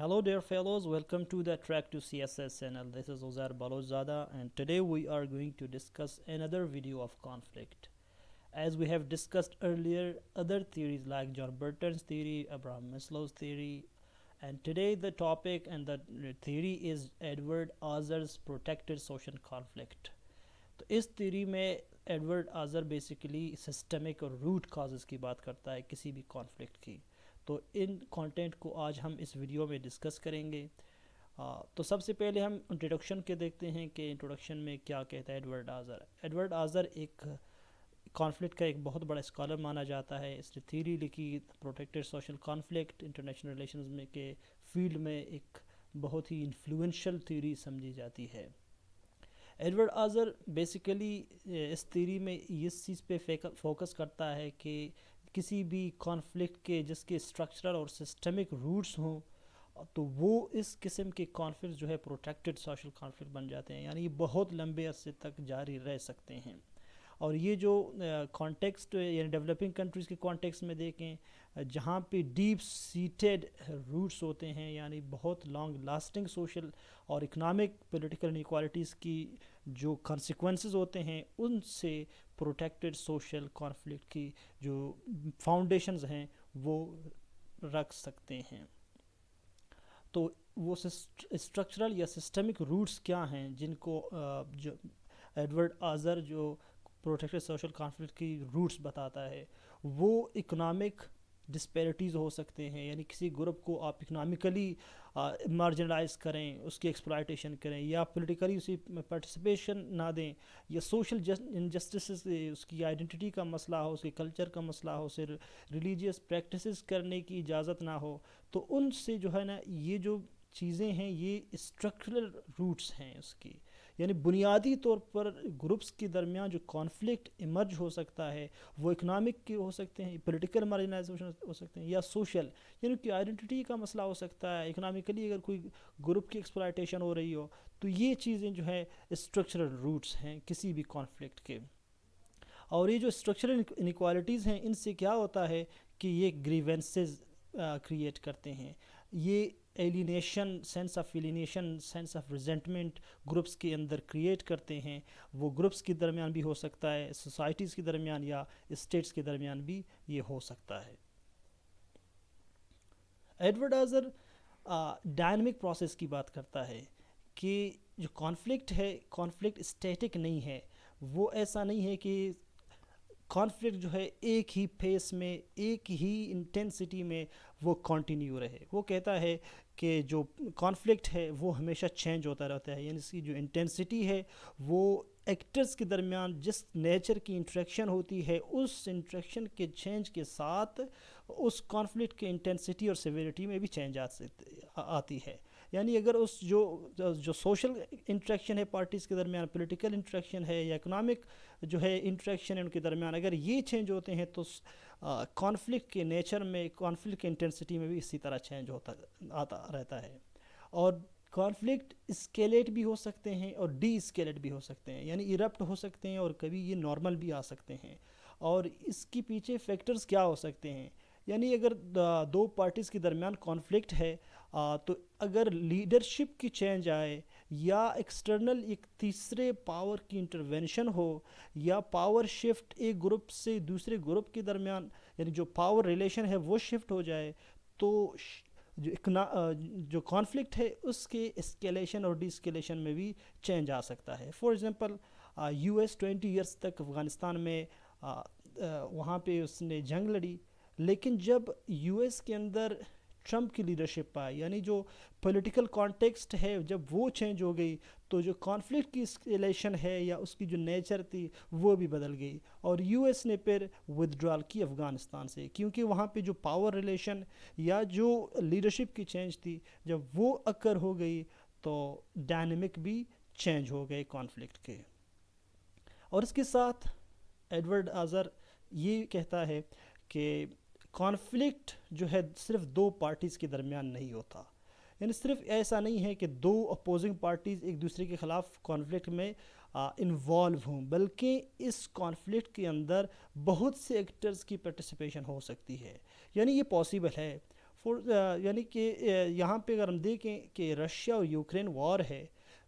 Hello, dear fellows. Welcome to the Track to CSS channel. This is Uzair Balozada, and today we are going to discuss another video of conflict. As we have discussed earlier, other theories like John Burton's theory, Abraham Maslow's theory, and today the topic and the theory is Edward Azar's protected social conflict. تو اس theory میں Edward Azar basically systemic اور root causes کی بات کرتا ہے کسی بھی conflict کی. تو ان کانٹینٹ کو آج ہم اس ویڈیو میں ڈسکس کریں گے. تو سب سے پہلے ہم انٹروڈکشن کے دیکھتے ہیں کہ انٹروڈکشن میں کیا کہتا ہے ایڈورڈ آزر. ایڈورڈ آزر ایک کانفلکٹ کا ایک بہت بڑا اسکالر مانا جاتا ہے. اس نے تھیوری لکھی protected social conflict international relations میں کے فیلڈ میں ایک بہت ہی انفلوئنشل تھیوری سمجھی جاتی ہے. ایڈورڈ آزر بیسیکلی اس تھیوری میں اس چیز پہ فوکس کرتا ہے کہ کسی بھی کانفلکٹ کے جس کے اسٹرکچرل اور سسٹمک روٹس ہوں تو وہ اس قسم کے کانفلکٹ جو ہے پروٹیکٹڈ سوشل کانفلکٹ بن جاتے ہیں, یعنی یہ بہت لمبے عرصے تک جاری رہ سکتے ہیں. اور یہ جو کانٹیکسٹ یعنی ڈیولپنگ کنٹریز کے کانٹیکسٹ میں دیکھیں جہاں پہ ڈیپ سیٹڈ روٹس ہوتے ہیں, یعنی بہت لانگ لاسٹنگ سوشل اور اکنامک پولیٹیکل انیکوالٹیز کی جو کانسیکوینسز ہوتے ہیں, ان سے پروٹیکٹڈ سوشل کانفلکٹ کی جو فاؤنڈیشنز ہیں وہ رکھ سکتے ہیں. تو وہ اسٹرکچرل یا سسٹمک روٹس کیا ہیں جن کو جو ایڈورڈ آزر جو پروٹیکٹڈ سوشل کانفلکٹ کی روٹس بتاتا ہے, وہ اکنامک ڈسپیرٹیز ہو سکتے ہیں, یعنی کسی گروپ کو آپ اکنامکلی مارجنلائز کریں, اس کی ایکسپلائٹیشن کریں, یا پولیٹیکلی اسی پارٹیسپیشن نہ دیں, یا سوشل انجسٹسز اس کی آئیڈینٹی کا مسئلہ ہو, اس کے کلچر کا مسئلہ ہو, اسے ریلیجیس پریکٹسز کرنے کی اجازت نہ ہو, تو ان سے جو ہے نا یہ جو چیزیں ہیں یہ اسٹرکچرل روٹس ہیں اس کی. یعنی بنیادی طور پر گروپس کے درمیان جو کانفلکٹ ایمرج ہو سکتا ہے وہ اکنامک کے ہو سکتے ہیں, پولیٹیکل مارجنائزیشن ہو سکتے ہیں, یا سوشل یعنی کہ آئیڈینٹی کا مسئلہ ہو سکتا ہے. اکنامکلی اگر کوئی گروپ کی ایکسپلائٹیشن ہو رہی ہو تو یہ چیزیں جو ہے اسٹرکچرل روٹس ہیں کسی بھی کانفلکٹ کے. اور یہ جو اسٹرکچرل انیکوالٹیز ہیں ان سے کیا ہوتا ہے کہ یہ گریونسز کریٹ کرتے ہیں, یہ alienation, sense of alienation, sense of resentment groups کے اندر کریٹ کرتے ہیں. وہ گروپس کے درمیان بھی ہو سکتا ہے, سوسائٹیز کے درمیان یا اسٹیٹس کے درمیان بھی یہ ہو سکتا ہے. ایڈورڈ آزر ڈائنامک پروسیس کی بات کرتا ہے کہ جو کانفلکٹ ہے, کانفلکٹ اسٹیٹک نہیں ہے. وہ ایسا نہیں ہے کہ کانفلکٹ جو ہے ایک ہی فیس میں, ایک ہی انٹینسٹی میں وہ کنٹینیو رہے. وہ کہتا ہے کہ جو کانفلکٹ ہے وہ ہمیشہ چینج ہوتا رہتا ہے, یعنی اس کی جو انٹینسٹی ہے وہ ایکٹرز کے درمیان جس نیچر کی انٹریکشن ہوتی ہے اس انٹریکشن کے چینج کے ساتھ اس کانفلکٹ کی انٹینسٹی اور سیویریٹی میں بھی چینج آتی ہے. یعنی اگر اس جو سوشل انٹریکشن ہے پارٹیز کے درمیان, پولیٹیکل انٹریکشن ہے یا اکنامک جو ہے انٹریکشن ہے ان کے درمیان, اگر یہ چینج ہوتے ہیں تو کانفلکٹ کے نیچر میں, کانفلکٹ کے انٹینسٹی میں بھی اسی طرح چینج آتا رہتا ہے. اور کانفلکٹ اسکیلیٹ بھی ہو سکتے ہیں اور ڈی اسکیلیٹ بھی ہو سکتے ہیں, یعنی ایرپٹ ہو سکتے ہیں اور کبھی یہ نارمل بھی آ سکتے ہیں. اور اس کی پیچھے فیکٹرز کیا ہو سکتے ہیں, یعنی اگر دو پارٹیز کے درمیان کانفلکٹ ہے تو اگر لیڈرشپ کی چینج آئے یا ایکسٹرنل ایک تیسرے پاور کی انٹرونشن ہو, یا پاور شفٹ ایک گروپ سے دوسرے گروپ کے درمیان, یعنی جو پاور ریلیشن ہے وہ شفٹ ہو جائے, تو جو کانفلکٹ ہے اس کے اسکیلیشن اور ڈی اسکیلیشن میں بھی چینج آ سکتا ہے. For example U S 20 years تک افغانستان میں وہاں پہ اس نے جنگ لڑی, لیکن جب یو ایس کے اندر ٹرمپ کی لیڈرشپ آئی, یعنی جو پولیٹیکل کانٹیکسٹ ہے جب وہ چینج ہو گئی تو جو کانفلکٹ کی اسکیلیشن ہے یا اس کی جو نیچر تھی وہ بھی بدل گئی, اور یو ایس نے پھر ودڈرال کی افغانستان سے, کیونکہ وہاں پہ جو پاور ریلیشن یا جو لیڈرشپ کی چینج تھی جب وہ اکر ہو گئی تو ڈائنامک بھی چینج ہو گئے کانفلکٹ کے. اور اس کے ساتھ ایڈورڈ آزر یہ کہتا ہے کہ کانفلکٹ جو ہے صرف دو پارٹیز کے درمیان نہیں ہوتا, یعنی صرف ایسا نہیں ہے کہ دو اپوزنگ پارٹیز ایک دوسرے کے خلاف کانفلکٹ میں انوالو ہوں, بلکہ اس کانفلکٹ کے اندر بہت سے ایکٹرز کی پارٹیسپیشن ہو سکتی ہے. یعنی یہ پاسبل ہے. یعنی کہ یہاں پہ اگر ہم دیکھیں کہ رشیا اور یوکرین وار ہے،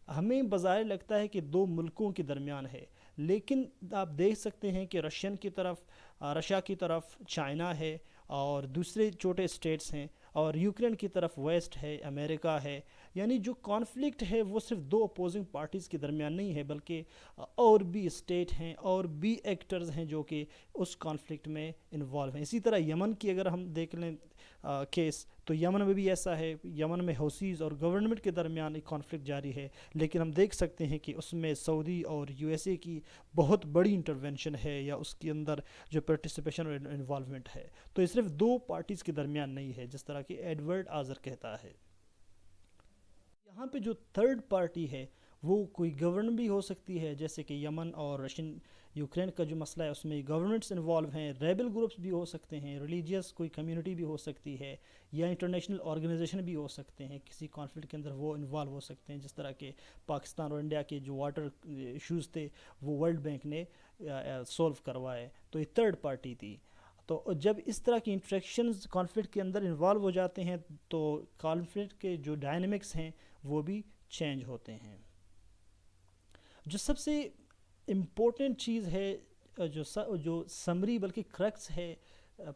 ہمیں بظاہر لگتا ہے کہ دو ملکوں کے درمیان ہے، لیکن آپ دیکھ سکتے ہیں کہ رشیا کی طرف چائنا ہے اور دوسرے چھوٹے اسٹیٹس ہیں، اور یوکرین کی طرف ویسٹ ہے، امریکہ ہے۔ یعنی جو کانفلکٹ ہے وہ صرف دو اپوزنگ پارٹیز کے درمیان نہیں ہے، بلکہ اور بھی اسٹیٹ ہیں اور بھی ایکٹرز ہیں جو کہ اس کانفلکٹ میں انوالو ہیں۔ اسی طرح یمن کی اگر ہم دیکھ لیں کیس، تو یمن میں بھی ایسا ہے، یمن میں حوثیز اور گورنمنٹ کے درمیان ایک کانفلکٹ جاری ہے، لیکن ہم دیکھ سکتے ہیں کہ اس میں سعودی اور یو ایس اے کی بہت بڑی انٹرونشن ہے، یا اس کے اندر جو پارٹیسپیشن اور انوالومنٹ ہے۔ تو یہ صرف دو پارٹیز کے درمیان نہیں ہے، جس طرح کہ ایڈورڈ آزر کہتا ہے۔ یہاں پہ جو تھرڈ پارٹی ہے وہ کوئی گورنمنٹ بھی ہو سکتی ہے، جیسے کہ یمن اور رشین یوکرین کا جو مسئلہ ہے اس میں گورنمنٹس انوالو ہیں، ریبل گروپس بھی ہو سکتے ہیں، ریلیجیس کوئی کمیونٹی بھی ہو سکتی ہے، یا انٹرنیشنل آرگنائزیشن بھی ہو سکتے ہیں، کسی کانفلکٹ کے اندر وہ انوالو ہو سکتے ہیں، جس طرح کہ پاکستان اور انڈیا کے جو واٹر ایشوز تھے وہ ورلڈ بینک نے سولو کروائے، تو یہ تھرڈ پارٹی تھی۔ تو جب اس طرح کی انٹریکشنز کانفلکٹ کے اندر انوالو ہو جاتے ہیں تو کانفلکٹ کے جو ڈائنامکس ہیں وہ بھی چینج ہوتے ہیں۔ جو سب سے امپورٹنٹ چیز ہے، جو سمری بلکہ کریکس ہے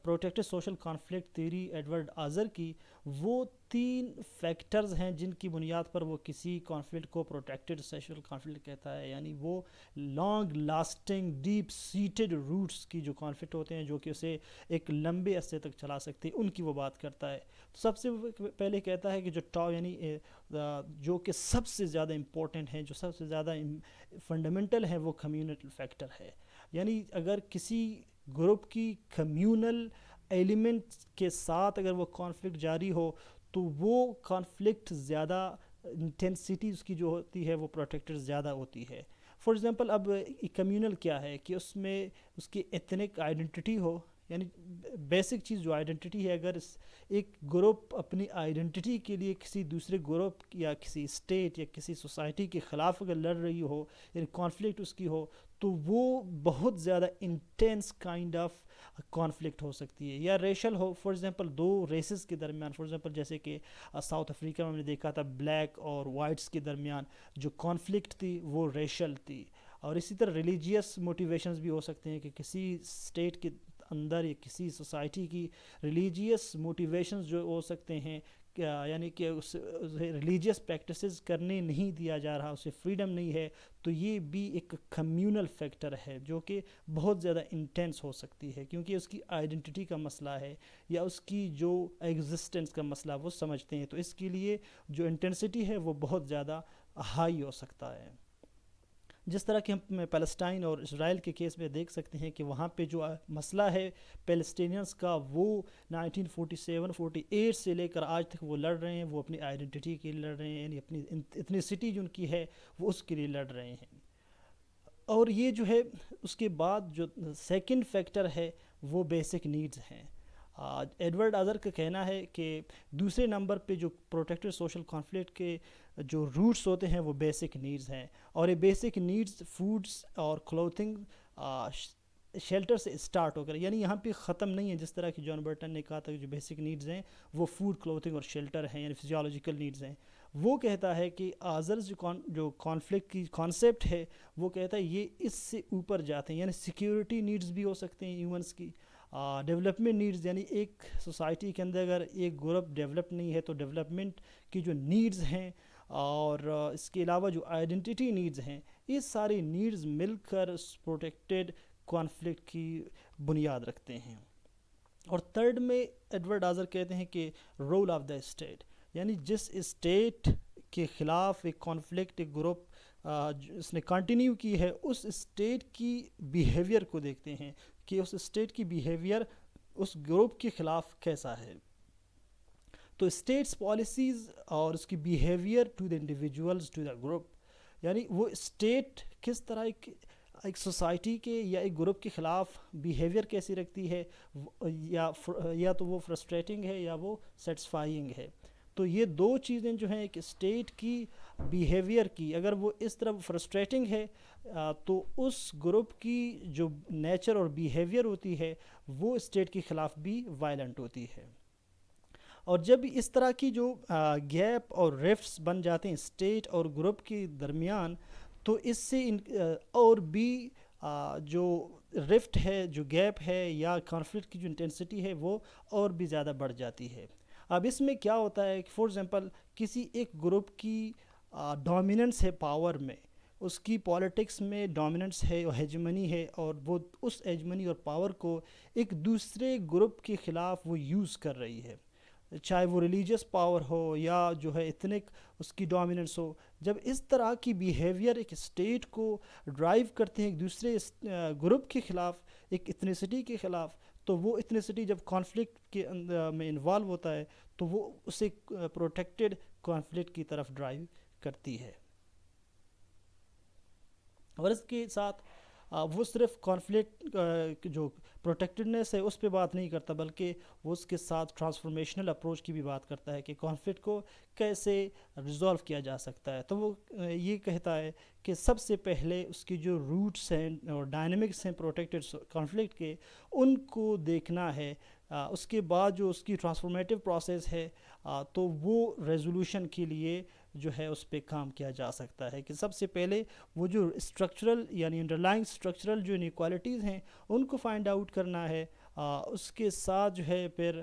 protected social conflict theory Edward Azar کی، وہ تین فیکٹرز ہیں جن کی بنیاد پر وہ کسی کانفلکٹ کو پروٹیکٹڈ سوشل کانفلکٹ کہتا ہے، یعنی وہ long lasting deep seated roots کی جو کانفلکٹ ہوتے ہیں جو کہ اسے ایک لمبے عرصے تک چلا سکتے ہیں، ان کی وہ بات کرتا ہے۔ تو سب سے پہلے کہتا ہے کہ جو کہ سب سے زیادہ امپورٹنٹ ہیں، جو سب سے زیادہ فنڈامنٹل ہیں، وہ کمیونٹل فیکٹر ہے۔ یعنی اگر کسی گروپ کی کمیونل ایلیمنٹ کے ساتھ اگر وہ کانفلکٹ جاری ہو تو وہ کانفلکٹ زیادہ انٹینسٹی اس کی جو ہوتی ہے وہ پروٹیکٹڈ زیادہ ہوتی ہے۔ فار ایگزامپل اب کمیونل کیا ہے کہ اس میں اس کی ایتھنک آئیڈنٹی ہو، یعنی بیسک چیز جو آئیڈنٹی ہے، اگر ایک گروپ اپنی آئیڈنٹی کے لیے کسی دوسرے گروپ یا کسی اسٹیٹ یا کسی سوسائٹی کے خلاف اگر لڑ رہی ہو، یعنی کانفلکٹ اس کی ہو، تو وہ بہت زیادہ انٹینس کائنڈ آف کانفلکٹ ہو سکتی ہے۔ یا ریشل ہو، فار ایگزامپل دو ریسز کے درمیان، فار ایگزامپل جیسے کہ ساؤتھ افریقہ میں ہم نے دیکھا تھا بلیک اور وائٹس کے درمیان جو کانفلکٹ تھی وہ ریشل تھی۔ اور اسی طرح ریلیجیس موٹیویشنز بھی ہو سکتے ہیں کہ کسی اسٹیٹ کے اندر یا کسی سوسائٹی کی ریلیجیس موٹیویشنز جو ہو سکتے ہیں، یعنی کہ اسے ریلیجیس پریکٹسز کرنے نہیں دیا جا رہا، اسے فریڈم نہیں ہے، تو یہ بھی ایک کمیونل فیکٹر ہے جو کہ بہت زیادہ انٹینس ہو سکتی ہے، کیونکہ اس کی آئیڈنٹی کا مسئلہ ہے یا اس کی جو ایگزسٹنس کا مسئلہ وہ سمجھتے ہیں، تو اس کے لیے جو انٹینسٹی ہے وہ بہت زیادہ ہائی ہو سکتا ہے۔ جس طرح کہ ہم پیلسٹائن اور اسرائیل کے کیس میں دیکھ سکتے ہیں کہ وہاں پہ جو مسئلہ ہے پیلسٹینینز کا، وہ 1947-48 سے لے کر آج تک وہ لڑ رہے ہیں، وہ اپنی آئیڈنٹی کے لیے لڑ رہے ہیں، یعنی اپنی ایتھنیسٹی جو ان کی ہے وہ اس کے لیے لڑ رہے ہیں۔ اور یہ جو ہے اس کے بعد جو سیکنڈ فیکٹر ہے وہ بیسک نیڈز ہیں۔ ایڈورڈ آزر کا کہنا ہے کہ دوسرے نمبر پہ جو پروٹیکٹڈ سوشل کانفلکٹ کے جو روٹس ہوتے ہیں وہ بیسک نیڈز ہیں، اور یہ بیسک نیڈز فوڈس اور کلوتھنگ شیلٹر سے اسٹارٹ ہو کر، یعنی یہاں پہ ختم نہیں ہے، جس طرح کہ جان برٹن نے کہا تھا کہ جو بیسک نیڈز ہیں وہ فوڈ، کلوتھنگ اور شیلٹر ہیں، یعنی فزیولوجیکل نیڈز ہیں۔ وہ کہتا ہے کہ آزرز جو کانفلکٹ کی کانسیپٹ ہے وہ کہتا ہے یہ اس سے اوپر جاتے ہیں، یعنی سیکیورٹی نیڈز بھی ہو سکتے ہیں ایونس کی، ڈیولپمنٹ نیڈز، یعنی ایک سوسائٹی کے اندر اگر ایک گروپ ڈیولپ نہیں ہے تو ڈیولپمنٹ کی جو نیڈز ہیں، اور اس کے علاوہ جو آئیڈنٹی نیڈز ہیں، یہ ساری نیڈز مل کر پروٹیکٹڈ کانفلکٹ کی بنیاد رکھتے ہیں۔ اور تھرڈ میں ایڈورڈ آزر کہتے ہیں کہ رول آف دا اسٹیٹ، یعنی جس اسٹیٹ کے خلاف ایک کانفلکٹ ایک گروپ اس نے کنٹینیو کی ہے، اس اسٹیٹ کی بیہیویئر کو دیکھتے ہیں کہ اس اسٹیٹ کی بیہیویئر اس گروپ کے خلاف کیسا ہے۔ تو اسٹیٹس پالیسیز اور اس کی behaviour to the individuals to the group, یعنی وہ اسٹیٹ کس طرح ایک سوسائٹی کے یا ایک گروپ کے خلاف بیہیویئر کیسی رکھتی ہے، یا تو وہ فرسٹریٹنگ ہے یا وہ سیٹسفائنگ ہے۔ تو یہ دو چیزیں جو ہیں، ایک اسٹیٹ کی بیہیویئر کی اگر وہ اس طرح فرسٹریٹنگ ہے تو اس گروپ کی جو نیچر اور بیہیویئر ہوتی ہے وہ اسٹیٹ کے خلاف بھی وائلنٹ ہوتی ہے۔ اور جب اس طرح کی جو گیپ اور ریفٹس بن جاتے ہیں اسٹیٹ اور گروپ کے درمیان، تو اس سے اور بھی جو رفٹ ہے، جو گیپ ہے یا کانفلکٹ کی جو انٹینسٹی ہے وہ اور بھی زیادہ بڑھ جاتی ہے۔ اب اس میں کیا ہوتا ہے کہ فار ایگزامپل کسی ایک گروپ کی ڈومیننس ہے پاور میں، اس کی پالیٹکس میں ڈومیننس ہے اور ہیجمنی ہے، اور وہ اس ہیجمنی اور پاور کو ایک دوسرے گروپ کے خلاف وہ یوز کر رہی ہے، چاہے وہ ریلیجیس پاور ہو یا جو ہے ایتھنک اس کی ڈومیننس ہو۔ جب اس طرح کی بیہیویئر ایک اسٹیٹ کو ڈرائیو کرتے ہیں ایک دوسرے گروپ کے خلاف، ایک ایتھنیسٹی کے خلاف، تو وہ ایتھنیسٹی جب کانفلکٹ کے میں انوالو ہوتا ہے تو وہ اسے پروٹیکٹڈ کانفلکٹ کی طرف ڈرائیو کرتی ہے۔ اور اس کے ساتھ وہ صرف کانفلکٹ جو پروٹیکٹڈنس ہے اس پہ بات نہیں کرتا، بلکہ وہ اس کے ساتھ ٹرانسفارمیشنل اپروچ کی بھی بات کرتا ہے کہ کانفلکٹ کو کیسے ریزولو کیا جا سکتا ہے۔ تو وہ یہ کہتا ہے کہ سب سے پہلے اس کی جو روٹس ہیں اور ڈائنمکس ہیں پروٹیکٹڈ کانفلکٹ کے، ان کو دیکھنا ہے۔ اس کے بعد جو اس کی ٹرانسفارمیٹیو پروسیس ہے تو وہ ریزولوشن کے لیے جو ہے اس پہ کام کیا جا سکتا ہے، کہ سب سے پہلے وہ جو اسٹرکچرل یعنی انڈرلائنگ اسٹرکچرل جو انیکوالٹیز ہیں ان کو فائنڈ آؤٹ کرنا ہے۔ اس کے ساتھ جو ہے پھر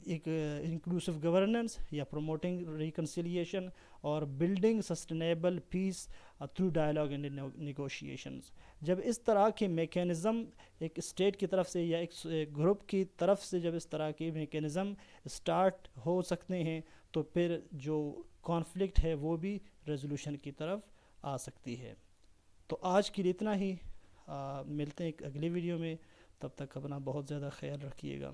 ایک انکلوسیو گورننس یا پروموٹنگ ریکنسیلیشن اور building sustainable peace through dialogue and negotiations. جب اس طرح کے میکینزم ایک اسٹیٹ کی طرف سے یا ایک گروپ کی طرف سے جب اس طرح کے میکینزم اسٹارٹ ہو سکتے ہیں تو پھر جو کانفلکٹ ہے وہ بھی ریزولوشن کی طرف آ سکتی ہے۔ تو آج کے لیے اتنا ہی، ملتے ہیں ایک اگلی ویڈیو میں، تب تک اپنا بہت زیادہ خیال رکھیے گا۔